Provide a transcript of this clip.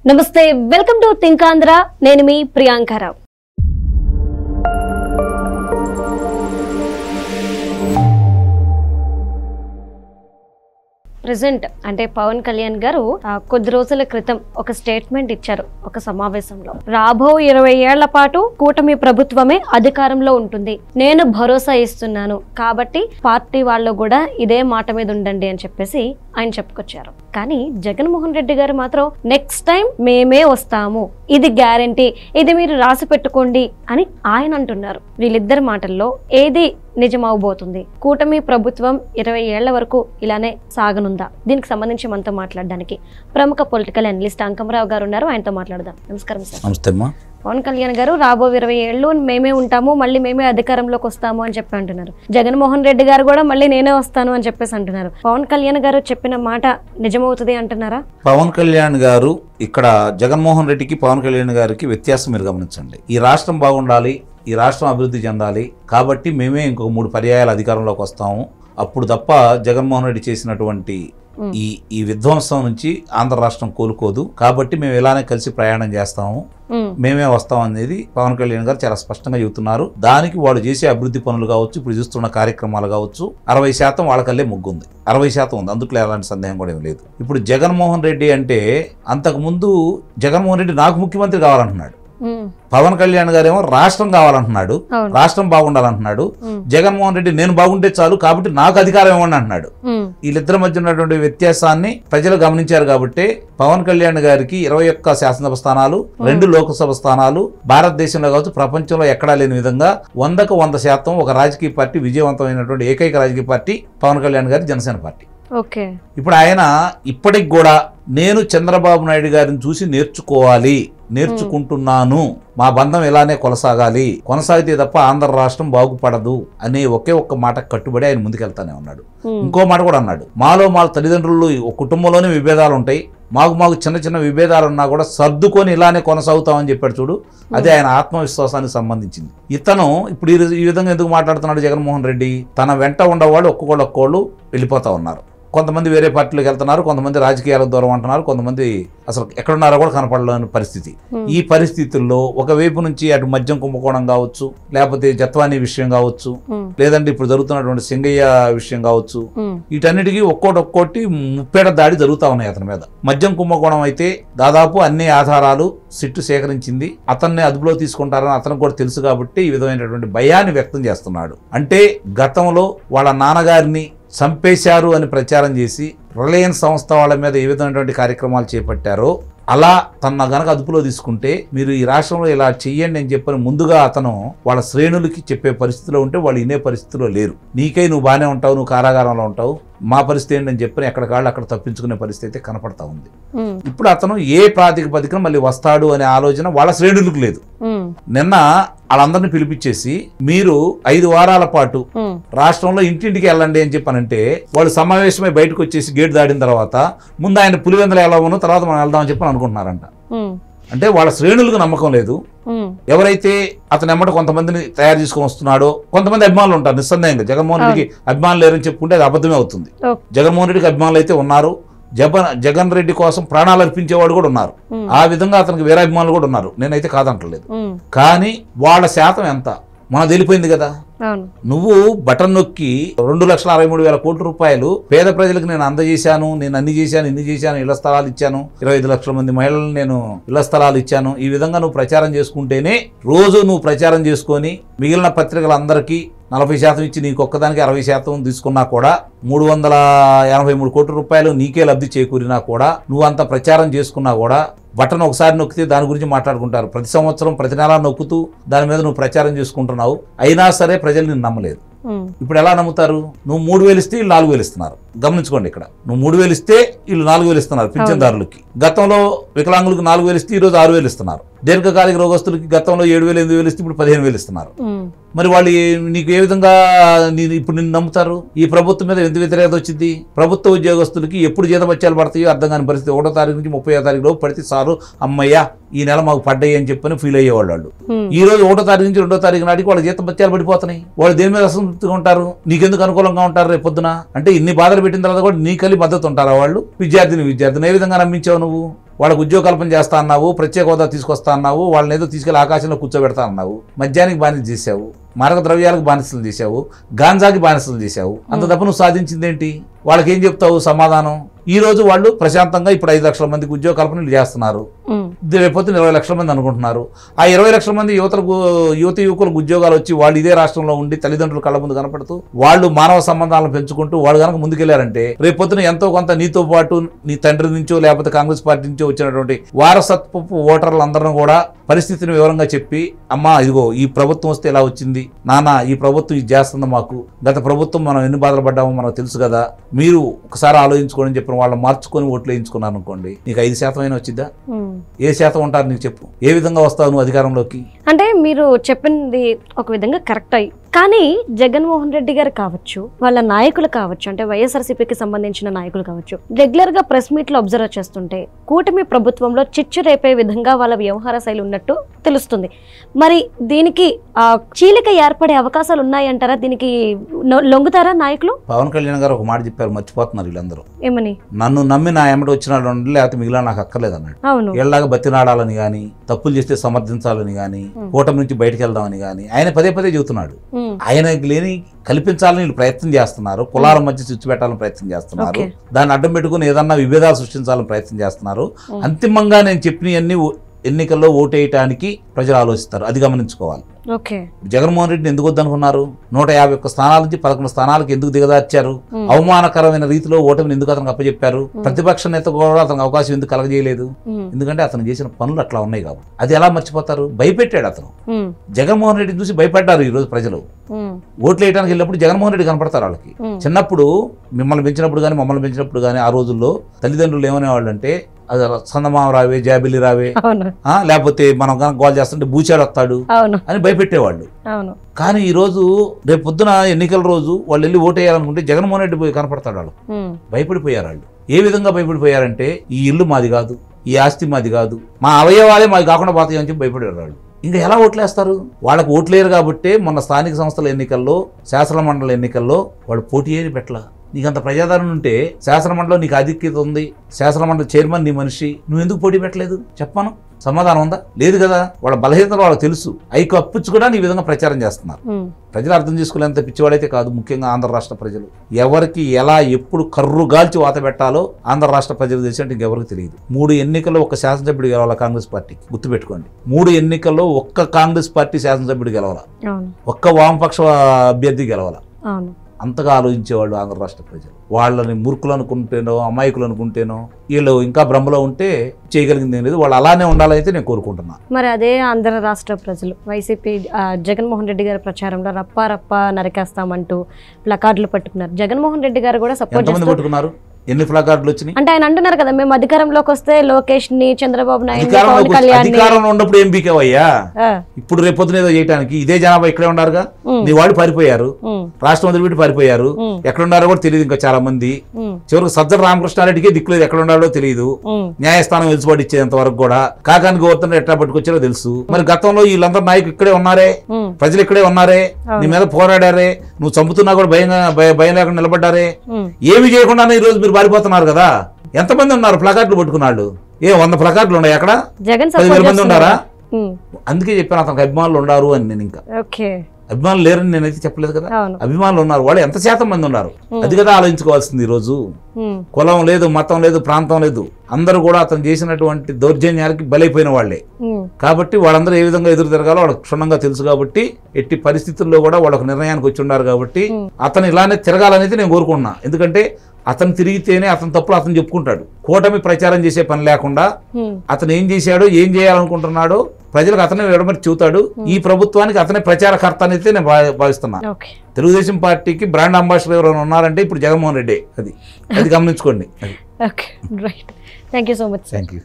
నమస్తే, welcome to think Andhra. నేను మీ Priyanka Rao. Present అంటే పవన్ కళ్యాణ్ గారు కొద్ది రోజుల క్రితం ఒక స్టేట్మెంట్ ఇచ్చారు ఒక సమావేశంలో. రాబో 20 ఏళ్ల పాటు కూటమి ప్రభుత్వమే అధికారంలో ఉంటుంది, నేను భరోసా ఇస్తున్నాను, కాబట్టి పార్టీ వాళ్ళు కూడా ఇదే మాట మీద ఉండండి అని చెప్పేసి ఆయన చెప్పుకొచ్చారు. కానీ జగన్మోహన్ రెడ్డి గారు మాత్రం నెక్స్ట్ టైం మేమే వస్తాము, ఇది గ్యారంటీ, ఇది మీరు రాసి పెట్టుకోండి అని ఆయన అంటున్నారు. వీళ్ళిద్దరి మాటల్లో ఏది నిజమవబోతుంది? కూటమి ప్రభుత్వం 20 ఏళ్ల వరకు ఇలానే సాగనుందా? దీనికి సంబంధించి మనతో మాట్లాడడానికి ప్రముఖ పొలిటికల్ అనలిస్ట్ అంకమరావు గారు ఉన్నారు. ఆయనతో మాట్లాడదాం. నమస్కారం సార్. నమస్తే అమ్మా. పవన్ కళ్యాణ్ గారు రాబో 20 ఏళ్ళు మేమే ఉంటాము, మళ్ళీ మేమే అధికారంలోకి వస్తాము అని చెప్పి అంటున్నారు. జగన్మోహన్ రెడ్డి గారు కూడా మళ్ళీ నేనే వస్తాను అని చెప్పేసి అంటున్నారు. పవన్ కళ్యాణ్ గారు చెప్పిన మాట నిజమవుతుంది అంటున్నారా? పవన్ కళ్యాణ్ గారు ఇక్కడ జగన్మోహన్ రెడ్డికి పవన్ కళ్యాణ్ గారికి వ్యత్యాసం మీరు గమనించండి. ఈ రాష్ట్రం బాగుండాలి, ఈ రాష్ట్రం అభివృద్ధి చెందాలి, కాబట్టి మేమే ఇంకొక 3 పర్యాయాలు అధికారంలోకి వస్తాము, అప్పుడు తప్ప జగన్మోహన్ రెడ్డి చేసినటువంటి ఈ విధ్వంసం నుంచి ఆంధ్ర రాష్ట్రం కోలుకోదు, కాబట్టి మేము ఇలానే కలిసి ప్రయాణం చేస్తాము, మేమే వస్తాం అనేది పవన్ కళ్యాణ్ గారు చాలా స్పష్టంగా చెబుతున్నారు. దానికి వాళ్ళు చేసే అభివృద్ధి పనులు కావచ్చు, ఇప్పుడు చూస్తున్న కార్యక్రమాలు కావచ్చు, 60% వాళ్ళకల్లే ముగ్గుంది, 60% ఉంది, అందుట్లో ఎలాంటి సందేహం కూడా ఏం లేదు. ఇప్పుడు జగన్మోహన్ రెడ్డి అంటే అంతకుముందు జగన్మోహన్ రెడ్డి నాకు ముఖ్యమంత్రి కావాలంటున్నాడు, పవన్ కళ్యాణ్ గారు ఏమో రాష్ట్రం కావాలంటున్నాడు, రాష్ట్రం బాగుండాలంటున్నాడు. జగన్మోహన్ రెడ్డి నేను బాగుంటే చాలు, కాబట్టి నాకు అధికారం ఇవ్వండి అంటున్నాడు. వీళ్ళిద్దరి మధ్య ఉన్నటువంటి వ్యత్యాసాన్ని ప్రజలు గమనించారు. కాబట్టి పవన్ కళ్యాణ్ గారికి 21 శాసనసభ స్థానాలు, 2 లోక్సభ స్థానాలు, భారతదేశంలో కావచ్చు ప్రపంచంలో ఎక్కడా లేని విధంగా 100కు 100% ఒక రాజకీయ పార్టీ విజయవంతమైనటువంటి ఏకైక రాజకీయ పార్టీ పవన్ కళ్యాణ్ గారి జనసేన పార్టీ. ఇప్పుడు ఆయన ఇప్పటికి కూడా నేను చంద్రబాబు నాయుడు గారిని చూసి నేర్చుకుంటున్నాను, మా బంధం ఇలానే కొనసాగితే తప్ప ఆంధ్ర రాష్ట్రం బాగుపడదు అనే ఒకే ఒక్క మాట కట్టుబడి ఆయన ముందుకెళ్తానే ఉన్నాడు. ఇంకో మాట కూడా అన్నాడు, మాలో తల్లిదండ్రులు కుటుంబంలోనే విభేదాలు ఉంటాయి, మాకు చిన్న చిన్న విభేదాలు ఉన్నా కూడా సర్దుకొని ఇలానే కొనసాగుతామని చెప్పాడు చూడు. అదే ఆయన ఆత్మవిశ్వాసానికి సంబంధించింది. ఇతను ఇప్పుడు ఈ విధంగా ఎందుకు మాట్లాడుతున్నాడు? జగన్మోహన్ రెడ్డి తన వెంట ఉండేవాళ్ళు ఒక్కొక్కళ్ళు వెళ్ళిపోతా ఉన్నారు. కొంతమంది వేరే పార్టీలకు వెళ్తున్నారు, కొంతమంది రాజకీయాలకు దూరం అంటున్నారు, కొంతమంది అసలు ఎక్కడున్నారో కూడా కనపడలేని పరిస్థితి. ఈ పరిస్థితుల్లో ఒకవైపు నుంచి అటు మద్యం కుంభకోణం కావచ్చు, లేకపోతే జత్వానీ విషయం కావచ్చు, లేదంటే ఇప్పుడు జరుగుతున్నటువంటి సింగయ్య విషయం కావచ్చు, వీటన్నిటికీ ఒక్కోటి ముప్పేట దాడి జరుగుతూ ఉన్నాయి అతని మీద. మద్యం కుంభకోణం అయితే దాదాపు అన్ని ఆధారాలు సిట్టు సేకరించింది, అతన్ని అదుపులో తీసుకుంటారని అతనికి కూడా తెలుసు. కాబట్టి ఈ విధమైనటువంటి భయాన్ని వ్యక్తం చేస్తున్నాడు. అంటే గతంలో వాళ్ళ నాన్నగారిని చంపేశారు అని ప్రచారం చేసి రిలయన్స్ సంస్థ వాళ్ళ మీద ఏ విధమైనటువంటి కార్యక్రమాలు చేపట్టారో అలా తన గనక అదుపులో తీసుకుంటే మీరు ఈ రాష్ట్రంలో ఇలా చెయ్యండి అని చెప్పని ముందుగా అతను వాళ్ళ శ్రేణులకి చెప్పే పరిస్థితిలో ఉంటే వాళ్ళు వినే పరిస్థితిలో లేరు. నీకై నువ్వు బాగానే ఉంటావు, నువ్వు కారాగారంలో ఉంటావు, మా పరిస్థితి ఏంటని చెప్పని ఎక్కడికాళ్ళు అక్కడ తప్పించుకునే పరిస్థితి అయితే కనపడతా ఉంది. ఇప్పుడు అతను ఏ ప్రాతిపదికన మళ్ళీ వస్తాడు అనే ఆలోచన వాళ్ళ శ్రేణులకు లేదు. నిన్న వాళ్ళందరినీ పిలిపించేసి మీరు 5 వారాల పాటు రాష్ట్రంలో ఇంటింటికి వెళ్ళండి అని చెప్పానంటే వాళ్ళు సమావేశమై బయటకు వచ్చేసి గేట్ దాటిన తర్వాత ముందు ఆయన పులివెందులు ఎలా ఉన్నో తర్వాత మనం వెళ్దామని చెప్పని అనుకుంటున్నారంట. అంటే వాళ్ళ శ్రేణులకు నమ్మకం లేదు. ఎవరైతే అతను ఎమ్మట కొంతమందిని తయారు చేసుకుని వస్తున్నాడో, కొంతమంది అభిమానులు ఉంటారు నిస్సందేహంగా. జగన్మోహన్ రెడ్డికి అభిమానులు లేరని చెప్పుకుంటే అది అబద్ధమే అవుతుంది. జగన్మోహన్ రెడ్డికి అభిమానులు అయితే ఉన్నారు, జగన్ రెడ్డి కోసం ప్రాణాలు అర్పించేవాడు కూడా ఉన్నారు, ఆ విధంగా అతనికి వేరే అభిమానులు కూడా ఉన్నారు, నేనైతే కాదంటలేదు. కానీ వాళ్ళ శాతం ఎంత మనకు తెలిపోయింది కదా. నువ్వు బటన్ నొక్కి 2,63,000 కోట్ల రూపాయలు పేద ప్రజలకు నేను అందజేశాను, నేను అన్ని చేశాను, ఇన్ని చేశాను, ఇళ్ల స్థలాలు ఇచ్చాను, 25 లక్షల మంది మహిళలను నేను ఇళ్ల స్థలాలు ఇచ్చాను, ఈ విధంగా నువ్వు ప్రచారం చేసుకుంటేనే రోజు నువ్వు ప్రచారం చేసుకొని మిగిలిన పత్రికలందరికీ 40% ఇచ్చి నీకు ఒక్కదానికి 60% తీసుకున్నా కూడా 383 కోట్ల రూపాయలు నీకే లబ్ధి చేకూరినా కూడా నువ్వు అంత ప్రచారం చేసుకున్నా కూడా బటన్ ఒకసారి నొక్కితే దాని గురించి మాట్లాడుకుంటారు. ప్రతి సంవత్సరం ప్రతి నెలా నొక్కుతూ దాని మీద నువ్వు ప్రచారం చేసుకుంటున్నావు, అయినా సరే ప్రజలు నిన్ను నమ్మలేదు. ఇప్పుడు ఎలా నమ్ముతారు? నువ్వు 3,000 ఇస్తే వీళ్ళు 4,000 ఇస్తున్నారు. గమనించుకోండి, ఇక్కడ నువ్వు 3,000 ఇస్తే వీళ్ళు 4,000 ఇస్తున్నారు పింఛన్దారులకి. గతంలో వికలాంగులకు 4,000 ఇస్తే ఈరోజు 6,000 ఇస్తున్నారు. దీర్ఘకాలిక రోగస్తులకి గతంలో 7,000 8,000 ఇస్తే ఇప్పుడు 15,000 ఇస్తున్నారు. మరి వాళ్ళు నీకు ఏ విధంగా ఇప్పుడు నిన్ను నమ్ముతారు? ఈ ప్రభుత్వం మీద ఎంత వ్యతిరేకత వచ్చింది? ప్రభుత్వ ఉద్యోగస్తులకి ఎప్పుడు జీతభత్యాలు పడతాయో అర్థం కాని పరిస్థితి. 1వ తారీఖు నుంచి 30వ తారీఖు లోపు పడితే సారు అమ్మయ్యా ఈ నెల మాకు పడ్డాయి అని చెప్పని ఫీల్ అయ్యేవాళ్ళు. వాళ్ళు ఈ రోజు 1వ తారీఖు నుంచి 2వ తారీఖు నాటికి వాళ్ళ జీతభత్యాలు పడిపోతున్నాయి. వాళ్ళు దేని మీద అసంతృప్తిగా ఉంటారు? నీకెందుకు అనుకూలంగా ఉంటారు రేపు పొద్దున? అంటే ఇన్ని బాధలు పెట్టిన తర్వాత కూడా నీకలి మద్దతు ఉంటారా వాళ్ళు? విద్యార్థిని ఏ విధంగా నమ్మించావు నువ్వు? వాళ్ళకు ఉద్యోగ కల్పన చేస్తా అన్నావు, ప్రత్యేక హోదా తీసుకొస్తా అన్నావు, వాళ్ళని ఏదో తీసుకెళ్లి ఆకాశంలో కూర్చోబెడతా అన్నావు, మద్యానికి బానిస చేశావు, మారక ద్రవ్యాలకు బానిసలు చేశావు, గాంజాకి బానిసలు చేశావు. అంత తప్ప నువ్వు సాధించిందేంటి? వాళ్ళకి ఏం చెప్తావు సమాధానం? ఈ రోజు వాళ్ళు ప్రశాంతంగా ఇప్పుడు 5 లక్షల మందికి ఉద్యోగ కల్పనలు చేస్తున్నారు, రేపొద్దున 20 లక్షల మంది అనుకుంటున్నారు. ఆ 20 లక్షల మంది యువత యువకులకు ఉద్యోగాలు వచ్చి వాళ్ళు ఇదే రాష్ట్రంలో ఉండి తల్లిదండ్రులు కళ్ళ ముందు కనపడుతూ వాళ్ళు మానవ సంబంధాలను పెంచుకుంటూ వాళ్ళు కనుక ముందుకెళ్లారంటే రేపొద్దున ఎంతో కొంత నీతో పాటు నీ తండ్రి నుంచో లేకపోతే కాంగ్రెస్ పార్టీ నుంచో వచ్చినటువంటి వారసత్వపు ఓటర్లందరూ కూడా పరిస్థితిని వివరంగా చెప్పి, అమ్మా ఇదిగో ఈ ప్రభుత్వం వస్తే ఇలా వచ్చింది, నాన్న ఈ ప్రభుత్వం ఇది చేస్తుంది, మాకు గత ప్రభుత్వం మనం ఎన్ని బాధలు పడ్డామో మనకు తెలుసు కదా, మీరు ఒకసారి ఆలోచించుకోండి చెప్పిన వాళ్ళు మార్చుకొని ఓట్లు వేయించుకున్నారు అనుకోండి, నీకు 5% అయినా వచ్చిద్దా? ఏ శాతం ఉంటారు నీకు చెప్పు? ఏ విధంగా వస్తావు నువ్వు అధికారంలోకి? అంటే మీరు చెప్పింది ఒక విధంగా కరెక్ట్ అయ్యి, కానీ జగన్మోహన్ రెడ్డి గారు కావచ్చు, వాళ్ళ నాయకులు కావచ్చు, అంటే వైఎస్ఆర్సీపీకి సంబంధించిన నాయకులు కావచ్చు, రెగ్యులర్ గా ప్రెస్ మీట్ లో అబ్జర్వ్ చేస్తుంటే కూటమి ప్రభుత్వంలో చిచ్చు రేపే విధంగా వాళ్ళ వ్యవహార శైలి ఉన్నట్టు తెలుస్తుంది. మరి దీనికి చీలిక ఏర్పడే అవకాశాలు ఉన్నాయంటారా? దీనికి లొంగుతారా నాయకులు? పవన్ కళ్యాణ్ గారు ఒక మాట చెప్పారు, మర్చిపోతున్నారు వీళ్ళందరూ. ఏమని? నన్ను నమ్మి నా ఎమ్మటి వచ్చిన వాళ్ళు లేకపోతే మిగిలిన నాకు అక్కర్లేదు అన్నాడు. అవును, వీళ్ళలాగా బతినాడాలని గాని, తప్పులు చేస్తే సమర్థించాలని గాని, కూటమి నుంచి బయటకు వెళ్దామని గాని ఆయన పదే పదే చెబుతున్నాడు. ఆయనకి లేని కల్పించాలని వీళ్ళు ప్రయత్నం చేస్తున్నారు, కులాల మధ్య చిచ్చు పెట్టాలని ప్రయత్నం చేస్తున్నారు, దాన్ని అడ్డం పెట్టుకుని ఏదన్నా విభేదాలు సృష్టించాలని ప్రయత్నం చేస్తున్నారు. అంతిమంగా నేను చెప్పినవన్నీ ఎన్నికల్లో ఓటేయటానికి ప్రజలు ఆలోచిస్తారు, అది గమనించుకోవాలి. జగన్మోహన్ రెడ్డిని ఎందుకు వద్దనుకున్నారు? 151 స్థానాల నుంచి 11 స్థానాలకు ఎందుకు దిగదార్చారు? అవమానకరమైన రీతిలో ఓటమిని ఎందుకు అతనికి అప్పచెప్పారు? ప్రతిపక్ష నేత కూడా అతనికి అవకాశం ఎందుకు కలగజేయలేదు? ఎందుకంటే అతను చేసిన పనులు అట్లా ఉన్నాయి కాబట్టి. అది ఎలా మర్చిపోతారు? భయపెట్టాడు అతను. జగన్మోహన్ రెడ్డిని చూసి భయపడ్డారు ఈ రోజు ప్రజలు. ఓట్లు వేయడానికి వెళ్ళినప్పుడు జగన్మోహన్ రెడ్డి కనపడతారు వాళ్ళకి. చిన్నప్పుడు మిమ్మల్ని పెంచినప్పుడు కానీ మమ్మల్ని పెంచినప్పుడు కానీ ఆ రోజుల్లో తల్లిదండ్రులు ఏమనేవాళ్ళు అంటే, అది చందమామ రావే, జాబిల్లి రావే, లేకపోతే మనం కనుక గోల్ చేస్తుంటే బూచాడు వస్తాడు అని భయపెట్టేవాళ్ళు. కానీ ఈ రోజు రేపు పొద్దున ఎన్నికల రోజు వాళ్ళు వెళ్ళి ఓటేయాలనుకుంటే జగన్మోహన్ రెడ్డి పోయి కనపడతాడు. వాళ్ళు భయపడిపోయారు. వాళ్ళు ఏ విధంగా భయపడిపోయారంటే, ఈ ఇల్లు మాది కాదు, ఈ ఆస్తి మాది కాదు, మా అవయవాలే మాది కాకుండా పోతాయి అని చెప్పి భయపడేవారు వాళ్ళు. ఇంకా ఎలా ఓట్లేస్తారు? వాళ్ళకు ఓట్లేరు కాబట్టి మొన్న స్థానిక సంస్థల ఎన్నికల్లో, శాసన మండలి ఎన్నికల్లో వాళ్ళు పోటీ ఏది పెట్టలా. నీకంత ప్రజాదరణ ఉంటే, శాసనమండలిలో నీకు ఆధిక్యత ఉంది, శాసనమండలి చైర్మన్ నీ మనిషి, నువ్వు ఎందుకు పోటీ పెట్టలేదు? చెప్పాను. సమాధానం ఉందా? లేదు కదా. వాళ్ళ బలహీనతలు వాళ్ళకి తెలుసు, అవి కప్పుచ్చు కూడా ఈ విధంగా ప్రచారం చేస్తున్నారు. ప్రజలు అర్థం చేసుకోలేంత పిచ్చివాడైతే కాదు. ముఖ్యంగా ఆంధ్ర రాష్ట్ర ప్రజలు ఎవరికి ఎలా ఎప్పుడు కర్రు గాల్చి వాత పెట్టాలో ఆంధ్ర రాష్ట్ర ప్రజలు తెలిసినట్టు ఇంకెవరికి తెలియదు. 3 ఎన్నికల్లో ఒక్క శాసనసభ్యుడు గెలవాల కాంగ్రెస్ పార్టీకి, గుర్తుపెట్టుకోండి. 3 ఎన్నికల్లో ఒక్క కాంగ్రెస్ పార్టీ శాసనసభ్యుడు గెలవాల, ఒక్క వామపక్ష అభ్యర్థి గెలవాల. అంతగా ఆలోచించేవాళ్ళు ఆంధ్ర రాష్ట్ర ప్రజలు. వాళ్ళని మూర్ఖులు అనుకుంటేనో, అమాయకులు అనుకుంటేనో, వీళ్ళు ఇంకా భ్రమలో ఉంటే చేయగలిగింది ఏం లేదు. వాళ్ళు అలానే ఉండాలైతే నేను కోరుకుంటున్నా. మరి అదే ఆంధ్ర రాష్ట్ర ప్రజలు వైసీపీ జగన్మోహన్ రెడ్డి గారి ప్రచారంలో రప్ప రప్ప నరికేస్తామంటూ ప్లకార్డులు పట్టుకున్నారు. జగన్మోహన్ రెడ్డి గారు కూడా సపోర్ట్ పట్టుకున్నారు. ఎన్ని ప్లకార్డులు వచ్చినాయి అంటే ఆయన అంటున్నారు కదా, మేము అధికారంలోకి వస్తే లోకేష్ ని, చంద్రబాబు నాయుడు, అధికారంలో ఉన్నప్పుడు ఏం పీకేవయ్యా? ఇప్పుడు రేపొద్దున ఏదో చేయడానికి ఇదే జనాభా ఇక్కడే ఉన్నారుగా. నీ వాళ్ళు పారిపోయారు, రాష్ట్రం వదిలిపెట్టి పారిపోయారు. ఎక్కడ ఉన్నారో కూడా తెలియదు ఇంకా చాలా మంది. చివరికి సజ్జల రామకృష్ణారెడ్డికి దిక్కులేదు, ఎక్కడ ఉన్నాడో తెలియదు. న్యాయస్థానం వెలుసుబాటు ఇచ్చేంత వరకు కూడా కాకానికి గోవర్ధన్ ఎట్లా పట్టుకొచ్చారో తెలుసు. మరి గతంలో వీళ్ళందరూ నాయకులు ఇక్కడే ఉన్నారే, ప్రజలు ఇక్కడే ఉన్నారే, నీ మీద పోరాడారే, నువ్వు చంపుతున్నా కూడా భయం లేకుండా నిలబడ్డారే. ఏమి చేయకుండా ఈ రోజు మీరు పారిపోతున్నారు కదా. ఎంతమంది ఉన్నారు ప్లకార్డులు పట్టుకున్నాడు? 100 ప్లకార్డులు ఉన్నాయి అక్కడ, 10,000 మంది ఉన్నారా? అందుకే చెప్పాను అతనికి అభిమానులు ఉన్నారు అని. నేను ఇంకా అభిమానులు లేరని నేనైతే చెప్పలేదు కదా. అభిమానులు ఉన్నారు. వాళ్ళు ఎంత శాతం మంది ఉన్నారు అది కదా ఆలోచించుకోవాల్సింది. ఈ రోజు కులం లేదు, మతం లేదు, ప్రాంతం లేదు, అందరూ కూడా అతను చేసినటువంటి దౌర్జన్యానికి బలైపోయిన వాళ్లే. కాబట్టి వాళ్ళందరూ ఏ విధంగా ఎదురు తిరగాలో వాళ్ళకి క్షుణ్ణంగా తెలుసు. కాబట్టి ఎట్టి పరిస్థితుల్లో కూడా వాళ్ళకు నిర్ణయానికి వచ్చి ఉన్నారు. కాబట్టి అతను ఇలానే తిరగాలనేది నేను కోరుకుంటున్నా. ఎందుకంటే అతను తిరిగితేనే అతని తప్పులు అతను చెప్పుకుంటాడు. కూటమి ప్రచారం చేసే పని లేకుండా అతను ఏం చేశాడో, ఏం చేయాలనుకుంటున్నాడో ప్రజలకు అతనే విడమరి చూతాడు. ఈ ప్రభుత్వానికి అతనే ప్రచారకర్త అనేది నేను భావిస్తున్నా. తెలుగుదేశం పార్టీకి బ్రాండ్ అంబాసిడర్ ఎవరైనా ఉన్నారంటే ఇప్పుడు జగన్మోహన్ రెడ్డి. అది గమనించుకోండి. Thank you so much. Thank you.